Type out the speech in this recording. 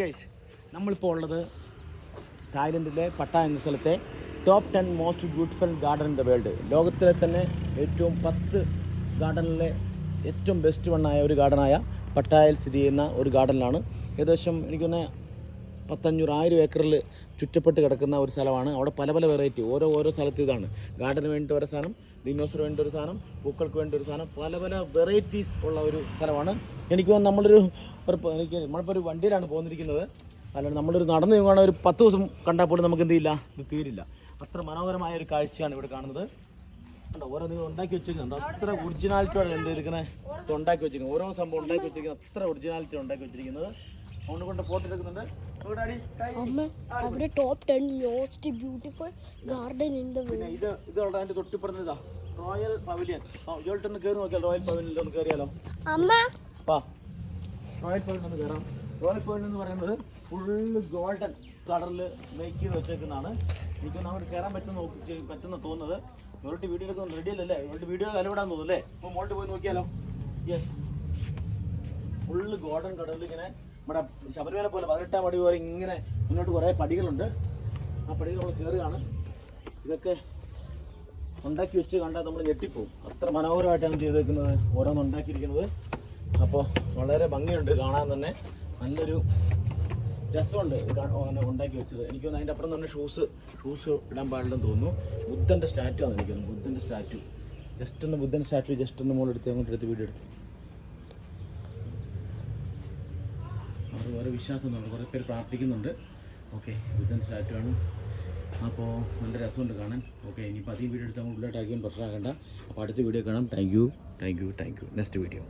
Guys, നമ്മളിപ്പോൾ ഉള്ളത് തായ്ലൻഡിലെ Pattaya എന്ന സ്ഥലത്തെ top 10 most beautiful garden in the world. ലോകത്തിലെ തന്നെ ഏറ്റവും 10 ഗാർഡനിലെ ഏറ്റവും ബെസ്റ്റ് വണ്ണായ ഒരു ഗാർഡനായ പട്ടായയിൽ സ്ഥിതി ചെയ്യുന്ന ഒരു ഗാർഡനിലാണ്. ഏകദേശം എനിക്കൊന്ന് 500-1000 ഏക്കറിൽ ചുറ്റപ്പെട്ട് കിടക്കുന്ന ഒരു സ്ഥലമാണ്. അവിടെ പല പല വെറൈറ്റി ഓരോ സ്ഥലത്ത് ഇതാണ്. ഗാർഡന് വേണ്ടി ഒരു സാധനം, ഡിനോസറിന് വേണ്ടി ഒരു സാധനം, പൂക്കൾക്ക് വേണ്ടി ഒരു സാധനം, പല പല വെറൈറ്റീസ് ഉള്ള ഒരു സ്ഥലമാണ്. എനിക്ക് നമ്മളിപ്പോൾ ഒരു വണ്ടിയിലാണ് പോന്നിരിക്കുന്നത്. അല്ലാണ്ട് നമ്മളൊരു നടന്നു കാണാൻ ഒരു 10 ദിവസം കണ്ടാൽ പോലും നമുക്ക് എന്ത് ചെയ്യില്ല, ഇത് തീരില്ല. അത്ര മനോഹരമായ ഒരു കാഴ്ചയാണ് ഇവിടെ കാണുന്നത്. കണ്ടോ, ഓരോ നിങ്ങൾ ഉണ്ടാക്കി വെച്ചിരിക്കുന്നുണ്ട്. അത്ര ഒറിജിനാലിറ്റിയാണ് എന്തെടുക്കുന്നത് ഉണ്ടാക്കി വെച്ചിരിക്കുന്നത്. ഓരോ സംഭവം ഉണ്ടാക്കി വെച്ചിരിക്കുന്നത് അത്ര ഒറിജിനാലിറ്റി ഉണ്ടാക്കി വെച്ചിരിക്കുന്നത്. അതുകൊണ്ട് കൊണ്ട് ഫോട്ടോ എടുക്കുന്നുണ്ട്. Top 10 most beautiful garden in the world. ഇത് അതിന്റെ തൊട്ടിപ്പുറത്ത് ഇതാ റോയൽ പവലിയൻ. ഇതോട്ടൊന്ന് കയറി നോക്കിയാൽ റോയൽ പവലിയനിൽ ഒന്ന് കയറിയാലോ? റോയൽ പവലിയൻ ഒന്ന് കയറാം. റോയൽ പവലിയൻ എന്ന് പറയുന്നത് ഫുള്ള് ഗോൾഡൻ കളറിൽ മേക്ക് ചെയ്ത് വെച്ചേക്കുന്നതാണ്. എനിക്കൊന്ന് അങ്ങോട്ട് കയറാൻ പറ്റുന്ന തോന്നുന്നത്. ഇവരുടെ വീഡിയോ എടുക്കുന്നത് റെഡി അല്ലല്ലേ? ഇവരുടെ വീഡിയോ കലവിടാൻ തോന്നുന്നു അല്ലേ? അപ്പോൾ മോൾട്ട് പോയി നോക്കിയാലോ? യെസ്, ഫുള്ള് ഗോൾഡൻ കളറിൽ ഇങ്ങനെ നമ്മുടെ ശബരിമല പോലെ 18 പടി പോലെ ഇങ്ങനെ മുന്നോട്ട് കുറേ പടികളുണ്ട്. ആ പടികൾ നമ്മൾ കയറുകയാണ്. ഇതൊക്കെ ഉണ്ടാക്കി വെച്ച് കണ്ടാൽ നമ്മൾ ഞെട്ടിപ്പോവും. അത്ര മനോഹരമായിട്ടാണ് ചെയ്തേക്കുന്നത്, ഓരോന്ന് ഉണ്ടാക്കിയിരിക്കുന്നത്. അപ്പോൾ വളരെ ഭംഗിയുണ്ട് കാണാൻ തന്നെ. നല്ലൊരു രസമുണ്ട് ഉണ്ടാക്കി വെച്ചത്. എനിക്കൊന്ന് അതിൻ്റെ അപ്പുറം തന്നെ ഷൂസ് ഇടാൻ പാടില്ലെന്ന് തോന്നുന്നു. ബുദ്ധൻ്റെ സ്റ്റാറ്റു ആണ് എനിക്കൊന്ന്. ബുദ്ധൻ്റെ സ്റ്റാറ്റു ബുദ്ധൻ്റെ സ്റ്റാറ്റു ജസ്റ്റ് ഒന്ന് മോളെടുത്ത് അങ്ങോട്ട് എടുത്ത് വീഡിയോ എടുത്ത്. അത് വേറെ വിശ്വാസമൊന്നുമില്ല, കുറേ പേര് പ്രാർത്ഥിക്കുന്നുണ്ട്. ഓക്കെ, ബുദ്ധൻ സ്റ്റാറ്റു ആണ്. അപ്പോൾ നല്ല രസമുണ്ട് കാണാൻ. ഓക്കെ, ഇനിയിപ്പോൾ അധികം വീഡിയോ എടുത്താൽ ഉള്ളിലോട്ടാക്കിയും പ്രശ്നമാകണ്ട. അപ്പോൾ അടുത്ത വീഡിയോ കാണാം. Thank you. Next video.